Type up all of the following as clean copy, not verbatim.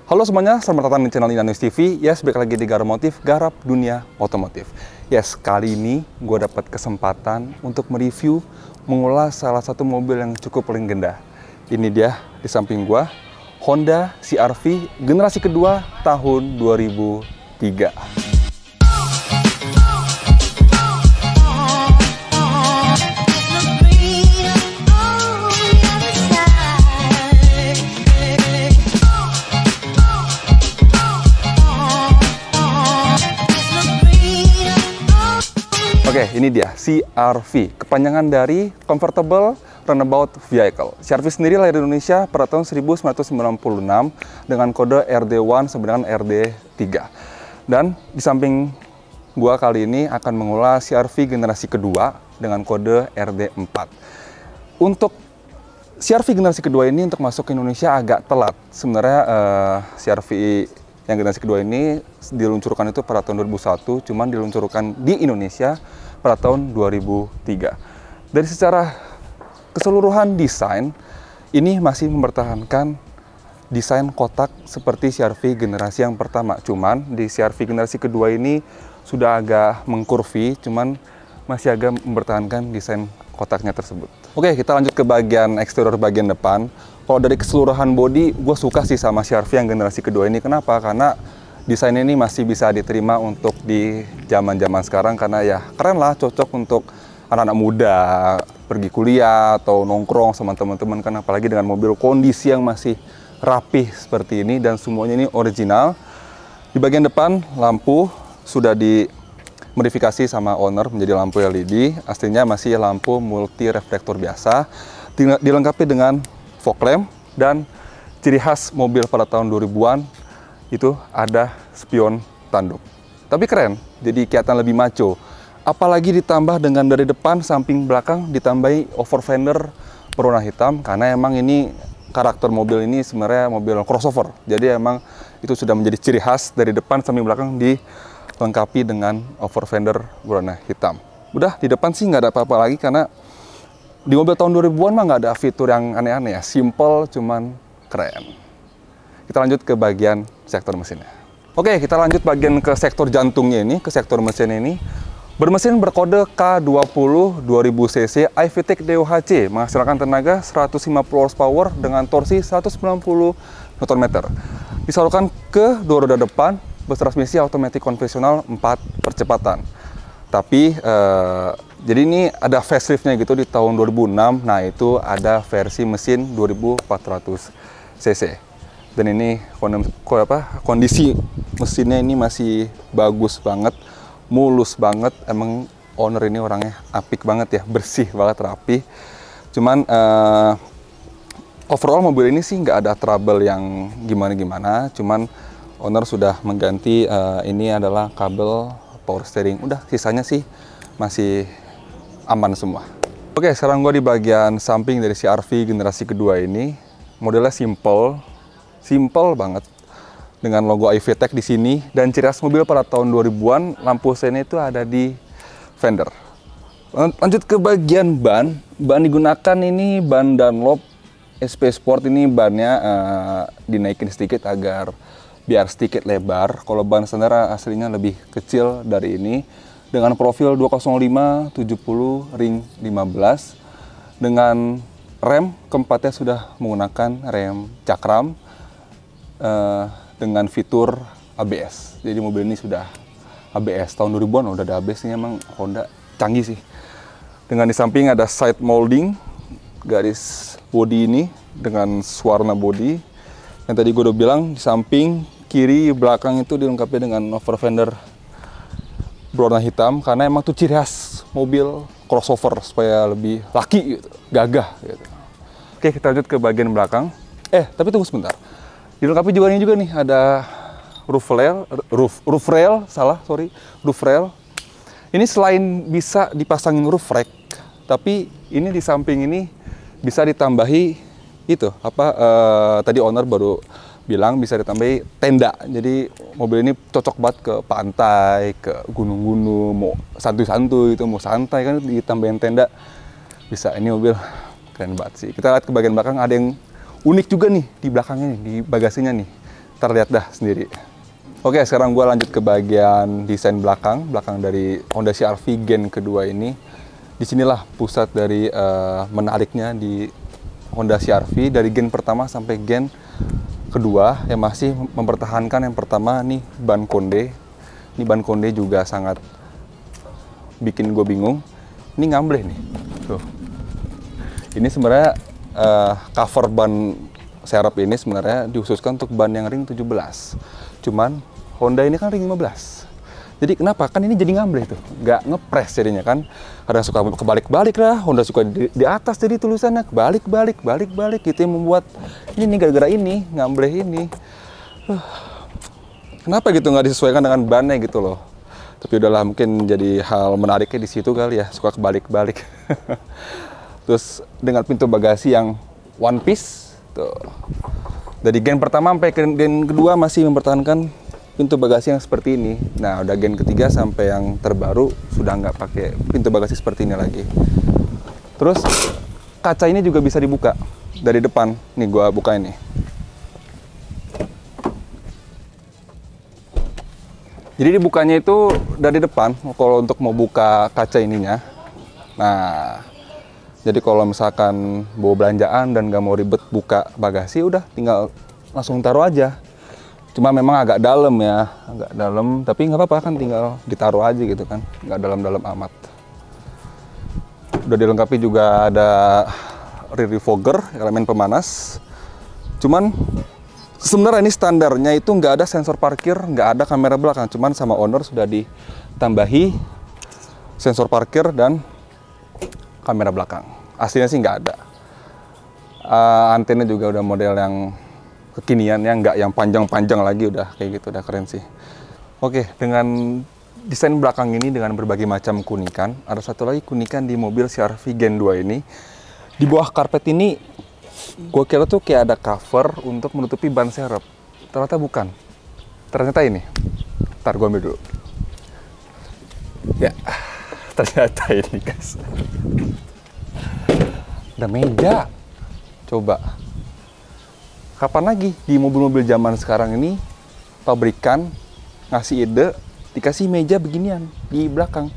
Halo semuanya, selamat datang di channel Indah TV. Yes, balik lagi di Garmotif, garap dunia otomotif. Yes, kali ini gue dapat kesempatan untuk mereview, mengulas salah satu mobil yang cukup legenda. Ini dia di samping gue, Honda CR-V generasi kedua tahun 2003. Oke, ini dia CR-V, kepanjangan dari Convertible Runabout Vehicle. CR-V sendiri lahir di Indonesia pada tahun 1996 dengan kode RD1 sampai dengan RD3. Dan di samping gua kali ini akan mengulas CR-V generasi kedua dengan kode RD4. Untuk CR-V generasi kedua ini untuk masuk ke Indonesia agak telat. Sebenarnya CR-V yang generasi kedua ini diluncurkan itu pada tahun 2001, cuman diluncurkan di Indonesia pada tahun 2003. Dari secara keseluruhan desain, ini masih mempertahankan desain kotak seperti CR-V generasi yang pertama. Cuman di CR-V generasi kedua ini sudah agak mengkurvi, cuman masih agak mempertahankan desain kotaknya tersebut. Oke, kita lanjut ke bagian eksterior bagian depan. Kalau dari keseluruhan bodi, gue suka sih sama CR-V yang generasi kedua ini. Kenapa? Karena desainnya ini masih bisa diterima untuk di zaman-zaman sekarang. Karena ya keren lah, cocok untuk anak-anak muda, pergi kuliah atau nongkrong sama teman-teman. Kan apalagi dengan mobil kondisi yang masih rapih seperti ini dan semuanya ini original. Di bagian depan, lampu sudah dimodifikasi sama owner menjadi lampu LED. Aslinya masih lampu multi reflektor biasa. Dilengkapi dengan fog lamp, dan ciri khas mobil pada tahun 2000-an itu ada spion tanduk. Tapi keren, jadi kelihatan lebih maco. Apalagi ditambah dengan dari depan, samping, belakang ditambahi over fender berwarna hitam, karena emang ini karakter mobil ini sebenarnya mobil crossover. Jadi emang itu sudah menjadi ciri khas dari depan, samping, belakang dilengkapi dengan over fender berwarna hitam. Udah, di depan sih nggak ada apa-apa lagi karena di mobil tahun 2000-an mah nggak ada fitur yang aneh-aneh ya, simple cuman keren. Kita lanjut ke bagian sektor mesinnya. Oke, kita lanjut bagian ke sektor jantungnya ini, ke sektor mesin ini. Bermesin berkode K20 2000 cc iVTEC DOHC, menghasilkan tenaga 150 horsepower dengan torsi 190 Nm. Disalurkan ke dua roda depan, bertransmisi otomatis konvensional 4 percepatan. Tapi jadi ini ada faceliftnya gitu di tahun 2006. Nah, itu ada versi mesin 2400 cc. Dan ini kondisi mesinnya ini masih bagus banget, mulus banget. Emang owner ini orangnya apik banget ya, bersih banget, rapi. Cuman overall mobil ini sih nggak ada trouble yang gimana-gimana. Cuman owner sudah mengganti ini adalah kabel power steering. Udah, sisanya sih masih aman semua. Oke, sekarang gue di bagian samping dari CR-V generasi kedua ini. Modelnya simple banget, dengan logo iVTEC di sini. Dan ciri khas mobil pada tahun 2000-an, lampu sen itu ada di fender. Lanjut ke bagian ban. Ban digunakan ini ban Dunlop SP Sport. Ini bannya dinaikin sedikit agar biar sedikit lebar. Kalau ban standar aslinya lebih kecil dari ini, dengan profil 205 70 ring 15. Dengan rem keempatnya sudah menggunakan rem cakram dengan fitur ABS. Jadi mobil ini sudah ABS. Tahun 2000-an udah ada ABS. Ini emang Honda canggih sih. Dengan di samping ada side molding garis bodi ini dengan warna bodi. Yang tadi gue udah bilang, di samping kiri belakang itu dilengkapi dengan over fender berwarna hitam, karena emang tuh ciri khas mobil crossover supaya lebih laki gitu, gagah gitu. Oke, kita lanjut ke bagian belakang. Tapi tunggu sebentar. Dilengkapi juga nih ada roof rail. Ini selain bisa dipasangin roof rack, tapi ini di samping ini bisa ditambahi itu tadi owner baru bilang bisa ditambahi tenda. Jadi mobil ini cocok banget ke pantai, ke gunung-gunung, mau santuy-santuy itu, mau santai kan ditambahin tenda bisa. Ini mobil keren banget sih. Kita lihat ke bagian belakang, ada yang unik juga nih di belakangnya nih, di bagasinya nih. terlihat dah sendiri. Oke, sekarang gue lanjut ke bagian desain belakang dari Honda CR-V Gen kedua ini. Disinilah pusat dari menariknya di Honda CR-V dari Gen pertama sampai Gen kedua yang masih mempertahankan yang pertama nih ban konde. Ini ban konde juga sangat bikin gue bingung. Ini ngambleh nih, tuh. Ini sebenarnya cover ban serep ini sebenarnya dikhususkan untuk ban yang ring 17. Cuman Honda ini kan ring 15. Jadi kenapa? Kan ini jadi ngambleh tuh. Nggak ngepres jadinya kan. Kadang suka kebalik-balik lah. Honda suka di atas jadi tulisannya balik-balik. Itu yang membuat ini gara-gara ini ngambleh ini. Kenapa gitu nggak disesuaikan dengan bannya gitu loh. Tapi udahlah, mungkin jadi hal menariknya di situ kali ya. Suka kebalik-balik. Terus dengan pintu bagasi yang one piece tuh. Dari Gen pertama sampai ke Gen kedua masih mempertahankan pintu bagasi yang seperti ini. Nah, udah Gen ketiga sampai yang terbaru sudah nggak pakai pintu bagasi seperti ini lagi. Terus kaca ini juga bisa dibuka dari depan. Nih gua buka ini. Jadi dibukanya itu dari depan kalau untuk mau buka kaca ininya. Nah, jadi kalau misalkan bawa belanjaan dan nggak mau ribet buka bagasi, udah tinggal langsung taruh aja. Cuma memang agak dalam ya, agak dalam, tapi nggak apa-apa kan, tinggal ditaruh aja gitu kan, nggak dalam-dalam amat. Udah dilengkapi juga ada rear defogger, elemen pemanas. Cuman sebenarnya ini standarnya itu nggak ada sensor parkir, nggak ada kamera belakang, cuman sama owner sudah ditambahi sensor parkir dan kamera belakang. Aslinya sih nggak ada. Antena juga udah model yang kekinian ya, nggak yang panjang-panjang lagi, udah kayak gitu, udah keren sih. Oke, dengan desain belakang ini dengan berbagai macam kunikan, ada satu lagi kunikan di mobil CR-V Gen 2 ini. Di bawah karpet ini, gue kira tuh kayak ada cover untuk menutupi ban serep. Ternyata bukan. Ternyata ini. Ntar gue ambil dulu. Ya, ternyata ini guys. Ada meja. Coba. Kapan lagi di mobil-mobil zaman sekarang ini pabrikan ngasih ide dikasih meja beginian di belakang.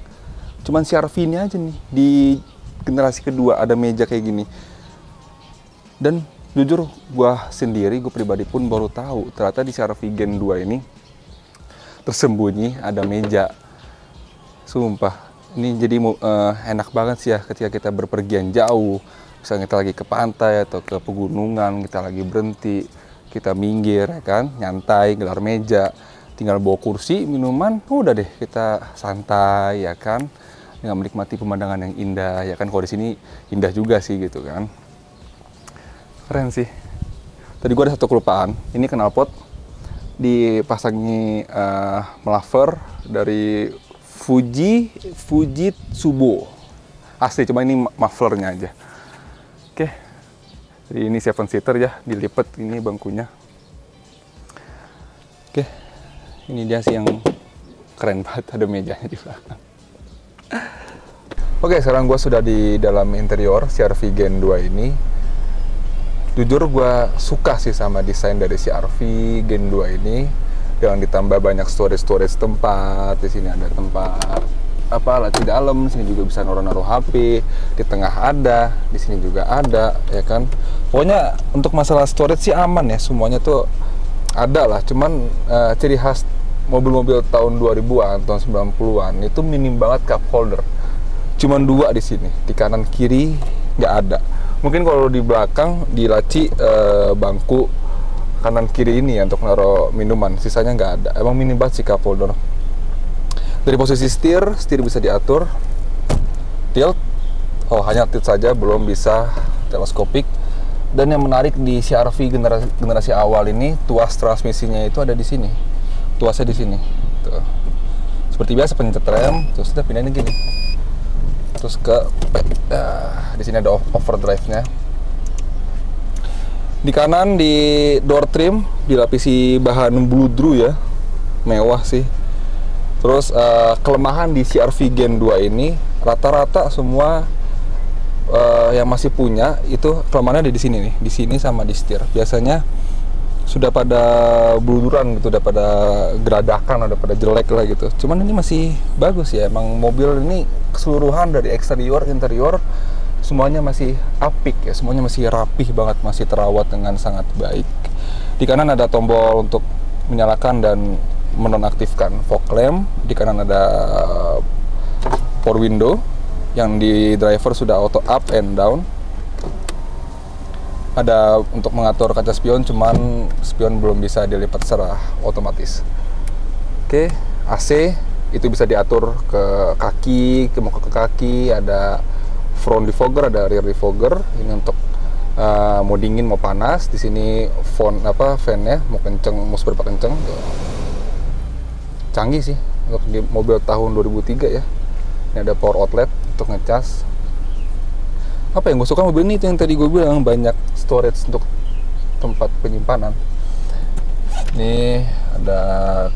Cuman CR-V ini aja nih di generasi kedua ada meja kayak gini. Dan jujur gue sendiri, gue pribadi pun baru tahu ternyata di CR-V Gen 2 ini tersembunyi ada meja. Sumpah, ini jadi enak banget sih ya ketika kita berpergian jauh. Misalnya kita lagi ke pantai atau ke pegunungan, kita lagi berhenti, kita minggir ya kan, nyantai, gelar meja, tinggal bawa kursi, minuman, udah deh kita santai ya kan, dengan menikmati pemandangan yang indah ya kan. Kalau di sini indah juga sih gitu kan. Keren sih. Tadi gua ada satu kelupaan, ini knalpot dipasangi muffler dari Fujitsubo. Asli, cuma ini mufflernya aja. Oke, jadi ini 7-seater ya, dilipat ini bangkunya. Oke, ini dia sih yang keren banget, ada mejanya di belakang. Oke, sekarang gue sudah di dalam interior CR-V Gen 2 ini. Jujur gue suka sih sama desain dari CR-V Gen 2 ini. Dengan ditambah banyak storage tempat, di sini ada tempat laci dalam, di sini juga bisa naruh HP, di tengah ada, di sini juga ada, ya kan. Pokoknya untuk masalah storage sih aman ya, semuanya tuh ada lah. Cuman ciri khas mobil-mobil tahun 2000-an, tahun 90-an itu minim banget cup holder. Cuman 2 di sini, di kanan kiri nggak ada. Mungkin kalau di belakang di laci bangku kanan kiri ini ya untuk naruh minuman, sisanya nggak ada. Emang minim banget sih cup holder. Dari posisi setir bisa diatur. Tilt, hanya tilt saja, belum bisa teleskopik. Dan yang menarik di CR-V generasi awal ini, tuas transmisinya itu ada di sini. Tuasnya di sini. Tuh. Seperti biasa pencet rem, terus kita pindahin gini. Terus ke di sini ada overdrive-nya. Di kanan di door trim dilapisi bahan bludru ya. Mewah sih. Terus kelemahan di CR-V Gen 2 ini rata-rata semua yang masih punya itu kelemahannya ada di sini nih, di sini sama di setir. Biasanya sudah pada buluran gitu, udah pada geradakan, udah pada jelek lah gitu. Cuman ini masih bagus ya, emang mobil ini keseluruhan dari eksterior, interior semuanya masih apik ya, semuanya masih rapih banget, masih terawat dengan sangat baik. Di kanan ada tombol untuk menyalakan dan menonaktifkan fog lamp, di kanan ada power window, yang di driver sudah auto up and down. Ada untuk mengatur kaca spion, cuman spion belum bisa dilipat secara otomatis. Oke, AC itu bisa diatur ke kaki, mau ke kaki. Ada front defogger, ada rear defogger. Ini untuk mau dingin mau panas. Di sini fan-nya mau kenceng, mau seberapa kenceng. Canggih sih untuk di mobil tahun 2003 ya. Ini ada power outlet untuk ngecas. Apa yang gue suka mobil ini itu yang tadi gue bilang, banyak storage untuk tempat penyimpanan. Ini ada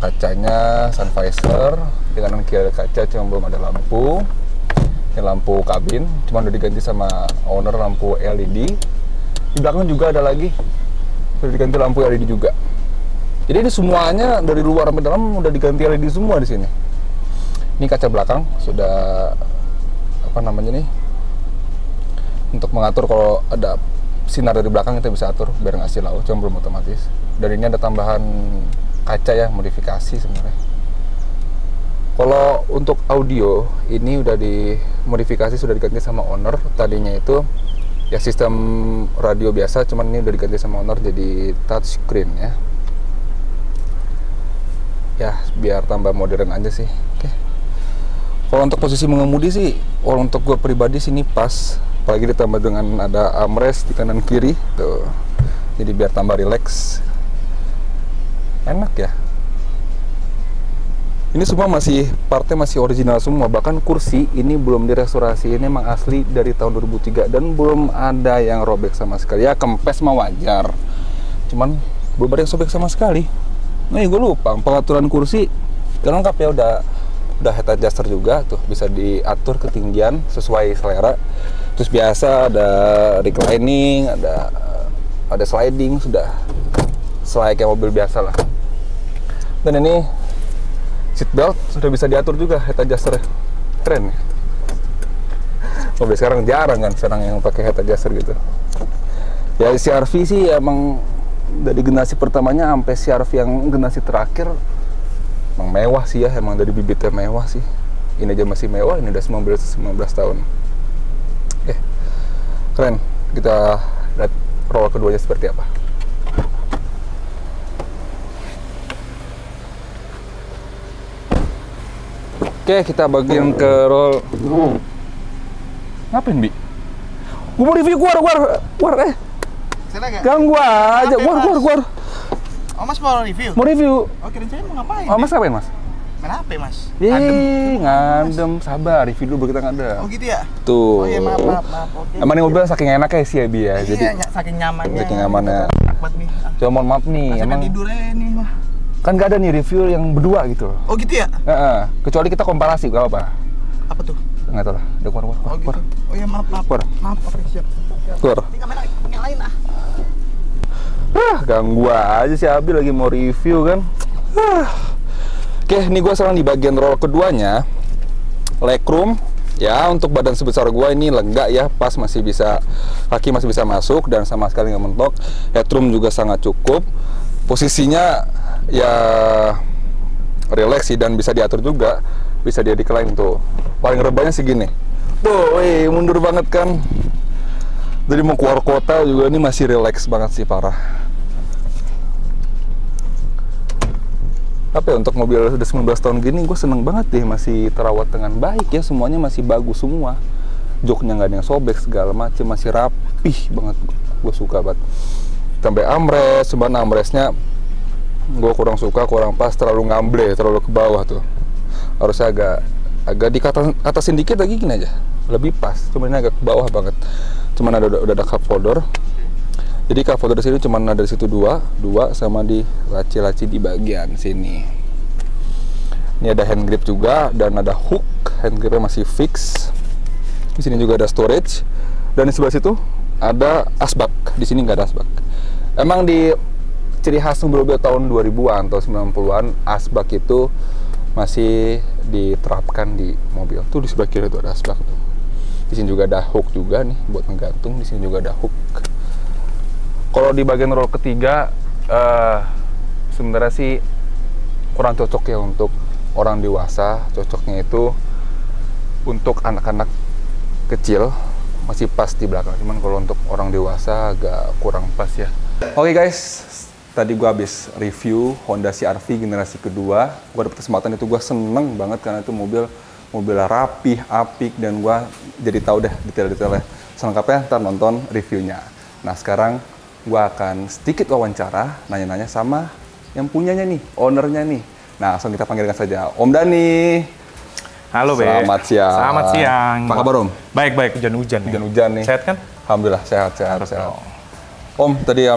kacanya, sun visor, di kanan kiri ada kaca, cuma belum ada lampu. Ini lampu kabin, cuma udah diganti sama owner, lampu LED. Di belakang juga ada lagi, udah diganti lampu LED juga. Jadi ini semuanya dari luar sampai dalam udah diganti LED semua di sini. Ini kaca belakang sudah untuk mengatur kalau ada sinar dari belakang kita bisa atur biar nggak silau, cuma belum otomatis. Dan ini ada tambahan kaca ya, modifikasi sebenarnya. Kalau untuk audio ini udah dimodifikasi, sudah diganti sama owner. Tadinya itu ya sistem radio biasa, cuman ini udah diganti sama owner jadi touchscreen ya. Ya biar tambah modern aja sih. Oke. Kalau untuk posisi mengemudi sih, kalau untuk gue pribadi sini pas. Apalagi ditambah dengan ada armrest di kanan kiri tuh, jadi biar tambah rileks, enak ya. Ini semua partnya masih original semua, bahkan kursi ini belum direstorasi, ini emang asli dari tahun 2003 dan belum ada yang robek sama sekali. Ya kempes mah wajar, cuman belum ada yang sobek sama sekali. Nih gue lupa, pengaturan kursi lengkap ya, udah head adjuster juga tuh, bisa diatur ketinggian sesuai selera. Terus biasa ada reclining, ada sliding, sudah selayaknya mobil biasa lah. Dan ini seat belt sudah bisa diatur juga, head adjuster, keren ya. Mobil sekarang jarang kan yang pakai head adjuster gitu. Ya CR-V sih emang dari generasi pertamanya sampai CR-V yang generasi terakhir emang mewah sih ya, emang dari bibitnya mewah sih. Ini aja masih mewah, ini udah 19 tahun. Keren. Kita lihat roll keduanya seperti apa. Oke, kita bagian ke roll. Ngapain, Bi? Gue mau review, keluar. Ganggu aja, keluar. Oh, Mas mau review? Mau review. Oh, kirain saya mau ngapain? Oh, Mas ngapain, Mas? Main HP, Mas. Ngadem. Sabar, review dulu baru kita ngadem. Oh, gitu ya? Tuh. Oh, iya, maaf. Oke. Emang ini mobil saking enaknya sih ya, Bi ya. Iya, Jadi saking nyamannya. Saking nyamannya. Akmat nih. Coba mohon maaf nih, Mas emang tidurnya nih, mah. kan gak ada nih review yang berdua gitu. Oh, gitu ya? Kecuali kita komparasi, gak apa-apa. Apa tuh? Nggak tahu lah, udah keluar. Oh, gitu. Oh, iya, maaf. Keluar. Maaf, oke, siap. Keluar. Ini kamera nyalain ah. Ganggu aja si Abi lagi mau review kan. Oke, ini gue sekarang di bagian roll keduanya. Legroom, ya untuk badan sebesar gue ini lega ya, pas masih bisa, kaki masih bisa masuk dan sama sekali nggak mentok. Headroom juga sangat cukup. Posisinya ya relax sih dan bisa diatur juga, bisa dia decline tuh. Paling rebahnya segini. Tuh, mundur banget kan. Jadi mau keluar kota juga ini masih relax banget sih, parah. Apa ya, untuk mobil udah 19 tahun gini gue seneng banget deh, masih terawat dengan baik ya, semuanya masih bagus semua. Joknya nggak ada yang sobek segala macem, masih rapih banget, gue suka banget. Sampai armrest, cuman armrestnya gue kurang suka, kurang pas, terlalu ngamble, terlalu ke bawah tuh. Harusnya agak atasin dikit lagi gini aja, lebih pas. Cuman ini agak ke bawah banget. Cuman udah ada cup holder. Jadi cup holder di sini cuman ada di situ dua sama di laci-laci di bagian sini. Ini ada hand grip juga dan ada hook. Hand gripnya masih fix. Di sini juga ada storage dan di sebelah situ ada asbak. Di sini nggak ada asbak. Emang di ciri khas mobil-mobil tahun 2000-an atau 90-an, asbak itu masih diterapkan di mobil. Tuh di sebelah kiri tuh ada asbak tuh. Di sini juga ada hook juga nih buat menggantung. Di sini juga ada hook. Kalau di bagian roll ketiga sebenarnya sih kurang cocok ya untuk orang dewasa. Cocoknya itu untuk anak-anak kecil, masih pas di belakang. Cuman kalau untuk orang dewasa agak kurang pas ya. Oke guys, tadi gua habis review Honda CR-V generasi kedua. Gua dapet kesempatan itu, gua seneng banget karena itu mobil rapih, apik, dan gua jadi tahu deh detail-detailnya. Selengkapnya ntar nonton reviewnya. Nah sekarang gua akan sedikit wawancara, nanya-nanya sama yang punyanya nih, ownernya nih. Nah langsung kita panggilkan saja Om Dani. Halo, Be. Selamat siang. Selamat siang. Apa kabar, Om? Baik, hujan-hujan nih. Hujan-hujan nih. Sehat kan? Alhamdulillah, sehat. Om, tadi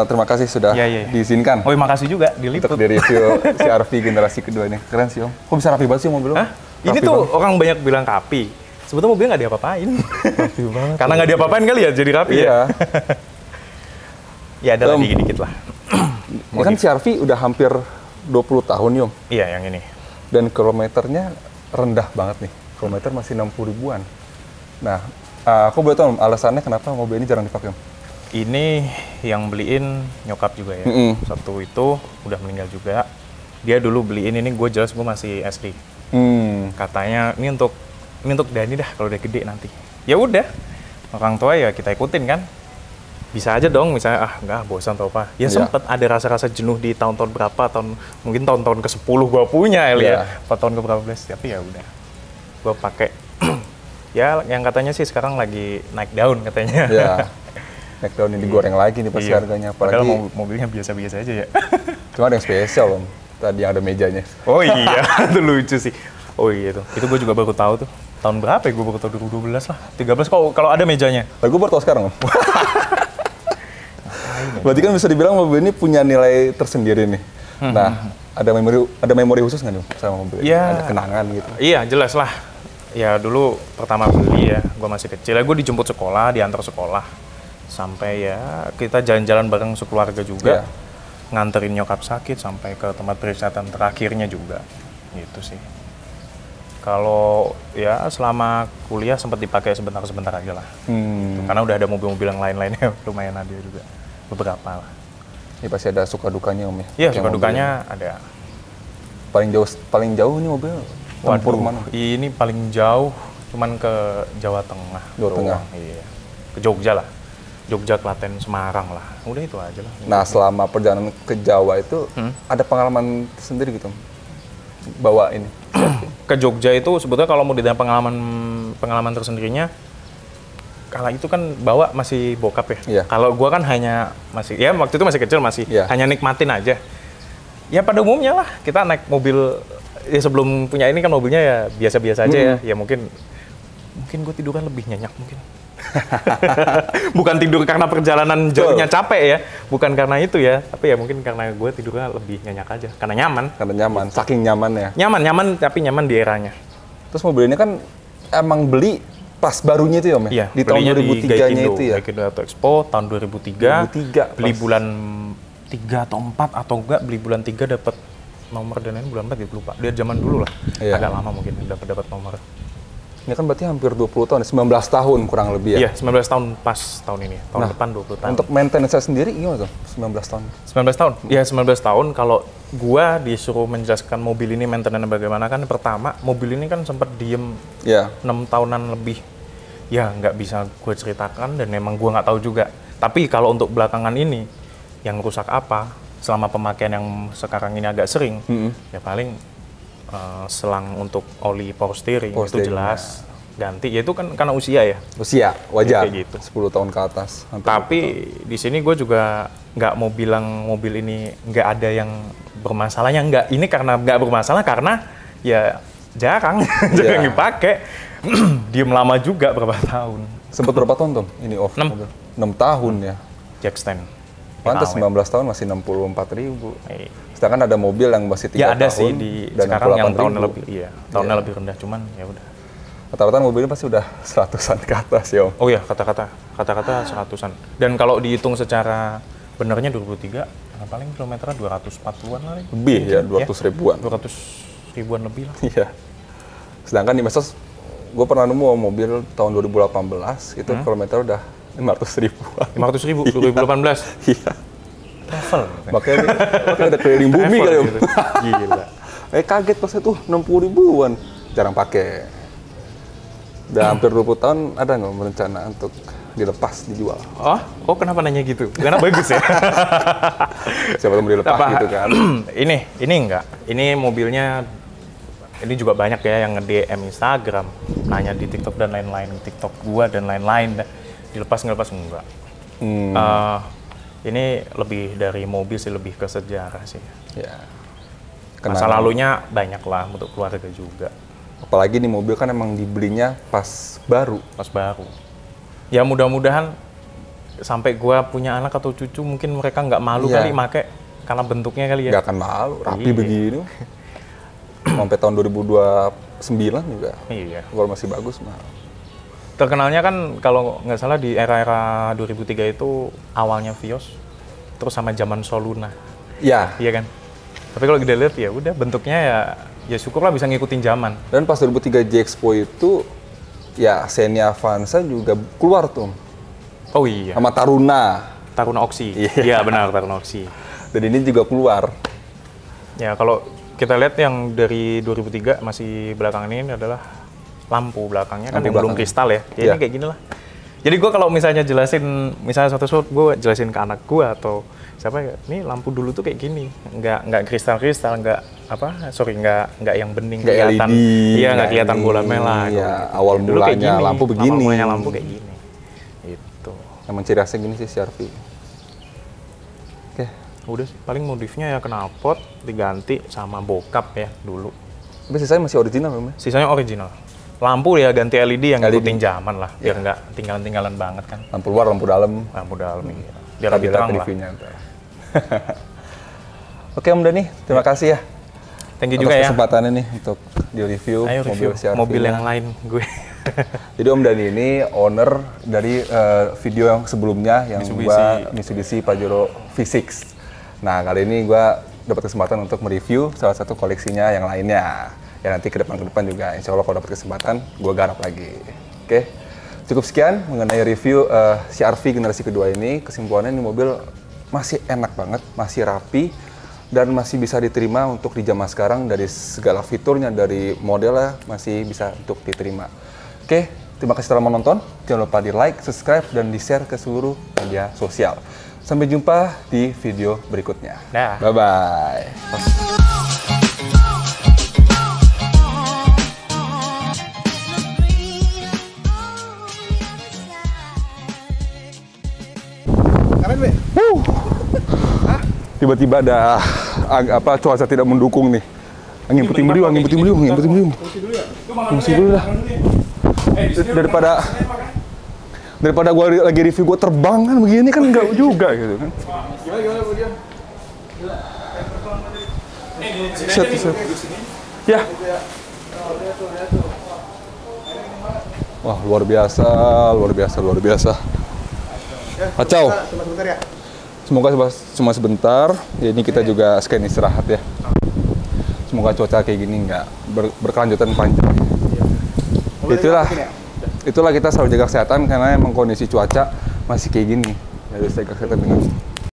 terima kasih sudah diizinkan. Oh, makasih juga diliput. Untuk di-review CR-V generasi kedua ini. Keren sih, Om. Kok bisa rapi banget sih mobil lo? Ini tuh orang banyak bilang rapi. Sebetulnya mobilnya nggak diapa-apain. Rapi banget. Karena nggak diapa-apain kali ya, jadi rapi ya? Ya, ada lagi dikit lah. Ini kan CR-V udah hampir 20 tahun, Om. Iya, yang ini. Dan kilometernya rendah banget nih, kilometer masih 60 ribuan. Nah, aku boleh tahu alasannya kenapa mobil ini jarang dipakai? Ini yang beliin nyokap juga ya. Satu itu udah meninggal juga. Dia dulu beliin ini, gue jelas gue masih SD. Katanya ini untuk Dani dah kalau udah gede nanti. Ya udah, orang tua ya kita ikutin kan. Bisa aja dong, misalnya enggak bosan atau apa. Ya sempet ada rasa-rasa jenuh di tahun-tahun berapa, mungkin tahun-tahun ke-10 gue punya ya. Atau tahun ke-berapa belas, tapi ya udah. Gue pakai. Ya yang katanya sih sekarang lagi naik daun katanya. Ya. Naik daun ini digoreng lagi nih pasti harganya. Apalagi mobilnya biasa-biasa aja ya. Cuma ada yang spesial, Om. Tadi yang ada mejanya. Oh iya, itu lucu sih. Oh iya tuh. Itu gue juga baru tahu tuh. Tahun berapa ya? Gue baru tahu 2012 lah. 13 kalau ada mejanya. Gue baru tahu sekarang, Om. Berarti kan bisa dibilang mobil ini punya nilai tersendiri nih. Nah, ada memori khusus nggak nih sama mobil ini? Ya, ada kenangan gitu? Iya, jelas lah. Ya dulu pertama beli ya, gue masih kecil. Gue dijemput sekolah, diantar sekolah. Sampai ya kita jalan-jalan bareng sekeluarga juga. Nganterin nyokap sakit sampai ke tempat perisatan terakhirnya juga. Gitu sih. Kalau ya selama kuliah sempat dipakai sebentar-sebentar aja lah. Gitu. Karena udah ada mobil-mobil yang lain-lainnya lumayan ada juga. Beberapa lah. Ini pasti ada suka dukanya, Om ya? Iya, suka dukanya ada. Paling jauh nih mobil tempur mana? Ini paling jauh cuman ke Jawa Tengah. Jawa Tengah? Iya. Ke Jogja lah. Jogja, Klaten, Semarang lah. Udah itu aja lah. Nah, selama perjalanan ke Jawa itu ada pengalaman sendiri gitu, bawa ini? Ke Jogja itu sebetulnya kalau mau ditanya pengalaman tersendirinya, kala itu kan bawa masih bokap ya. Iya. Kalau gua kan hanya masih, ya waktu itu masih kecil hanya nikmatin aja. Ya pada umumnya lah kita naik mobil ya sebelum punya ini kan mobilnya ya biasa-biasa aja ya. Ya mungkin gue tiduran lebih nyenyak mungkin. Bukan tidur karena perjalanan jauhnya capek ya, bukan karena itu ya, tapi ya mungkin karena gue tidurnya lebih nyenyak aja, karena nyaman. Saking nyaman ya. Nyaman tapi nyaman di eranya. Terus mobil ini kan emang beli pas barunya itu ya, Om ya? Iya, di tahun 2003-nya itu ya? Gaikindo Auto Expo tahun 2003 beli pas. bulan 3 atau 4 atau enggak, beli bulan 3 dapat nomor dan lain bulan 4 gitu lupa. Dia zaman dulu lah, agak lama mungkin dapat nomor. Ini kan berarti hampir 20 tahun, 19 tahun kurang lebih ya? Iya, 19 tahun pas tahun ini, tahun depan 20 tahun. Untuk maintenance sendiri gimana tuh, 19 tahun? 19 tahun? Iya, 19 tahun. Kalau gua disuruh menjelaskan mobil ini maintenance bagaimana kan, pertama, mobil ini kan sempat diem 6 tahunan lebih. Ya, nggak bisa gue ceritakan dan memang gua nggak tahu juga. Tapi kalau untuk belakangan ini, yang rusak apa, selama pemakaian yang sekarang ini agak sering, ya paling selang untuk oli power steering itu jelas ganti. Ya itu kan karena usia ya. Usia, wajar. Kayak gitu. 10 tahun ke atas. Tapi di sini gue juga nggak mau bilang mobil ini nggak ada yang bermasalahnya. Nggak. Ini karena nggak bermasalah karena ya jarang dipakai. Diem lama juga berapa tahun. Sempat berapa tahun, Tom? Ini off 6. mobil? 6 tahun ya? Jack stand. Pantes 19 tahun masih 64.000. Sedangkan ada mobil yang masih 3 tahun. Ya ada sih dan sekarang yang tahunnya lebih, tahunnya lebih rendah, cuman ya udah. Rata-rata mobil ini pasti udah 100-an ke atas ya, Om. Oh iya, kata-kata 100-an. Dan kalau dihitung secara benernya 23, Nah, paling kilometernya 240-an lah. Lebih ya, 200 ribuan. 200 ribuan lebih lah. Iya. Sedangkan di medsos, gue pernah nemu mobil tahun 2018, itu kilometer udah 500 ribuan. 500 ribu, 2018? Iya. Travel. Gitu. Makanya ada keliling bumi kali ya. Gitu. Gila. Kaget pas itu 60 ribuan. Jarang pakai. Udah hampir 20 tahun, ada nggak rencana untuk dilepas, dijual? Oh kenapa nanya gitu? Karena bagus ya. Siapa tahu mau dilepas gitu kan. Ini enggak. Ini mobilnya, ini juga banyak ya yang nge-DM Instagram, nanya di TikTok dan lain-lain, TikTok gua dan lain-lain. Dilepas ngelepas enggak. Ini lebih dari mobil sih, lebih ke sejarah sih. Ya. Masa lalunya banyak lah untuk keluarga juga. Apalagi nih mobil kan emang dibelinya pas baru. Pas baru. Ya mudah-mudahan sampai gua punya anak atau cucu mungkin mereka nggak malu kali make karena bentuknya kali ya. Nggak akan malu, rapi begini. Sampai tahun 2029 juga. Iya. Kalau masih bagus mah. Terkenalnya kan kalau nggak salah di era-era 2003 itu awalnya Vios, terus sama zaman Soluna. Ya. Iya kan? Tapi kalau kita lihat ya udah bentuknya ya syukurlah bisa ngikutin zaman. Dan pas 2003 J-Expo itu ya Xenia Avanza juga keluar tuh. Oh iya. Sama Taruna. Taruna Oxy. Iya benar, Taruna Oxy. Dan ini juga keluar. Ya kalau kita lihat yang dari 2003 masih belakangan ini adalah lampu belakangnya kan yang belum kristal ya. Ya ini kayak gini lah. Jadi gue kalau misalnya jelasin, misalnya suatu saat gue jelasin ke anak gue atau siapa ya, ini lampu dulu tuh kayak gini, nggak kristal-kristal, nggak yang bening nggak kelihatan, LED, iya nggak kelihatan bola merah. Iya, awal mulanya lampu begini. Awal mulanya lampu kayak gini. Itu. Emang ciri khasnya gini sih CR-V. Oke. Udah sih, paling modifnya ya knalpot diganti sama bokap ya dulu. Tapi sisanya masih original memang. Sisanya original. Lampu ya ganti LED yang ngikutin zaman lah, biar nggak tinggalan-tinggalan banget kan. Lampu luar, lampu dalam. Lampu dalam iya. Biar lebih terang lah. Oke Om Dhani, terima kasih ya. Thank you juga ya. Kesempatannya nih untuk di-review mobil CR-V. Mobil yang lain gue. Jadi Om Dhani ini owner dari video yang sebelumnya yang Mitsubishi Pajero V6. Nah kali ini gue dapat kesempatan untuk mereview salah satu koleksinya yang lainnya. Ya nanti ke depan juga, insya Allah kalau dapat kesempatan gue garap lagi. Oke, cukup sekian mengenai review CR-V generasi kedua ini. Kesimpulannya ini mobil masih enak banget, masih rapi, dan masih bisa diterima untuk di zaman sekarang. Dari segala fiturnya, dari modelnya masih bisa untuk diterima. Oke, terima kasih telah menonton. Jangan lupa di like, subscribe, dan di share ke seluruh media sosial. Sampai jumpa di video berikutnya. Bye-bye. Tiba-tiba ada cuaca tidak mendukung nih. Angin puting beliung. Mesti dulu dah. Daripada gua lagi review gua terbang kan begini kan enggak juga gitu kan. Gimana Bu Dian? Set. Ya. Wah, luar biasa. Kacau. Semoga cuma sebentar. Ya, ini kita juga sekalian istirahat ya. Semoga cuaca kayak gini nggak berkelanjutan panjang. Itulah kita selalu jaga kesehatan karena emang kondisi cuaca masih kayak gini. Harus jaga kesehatan dengan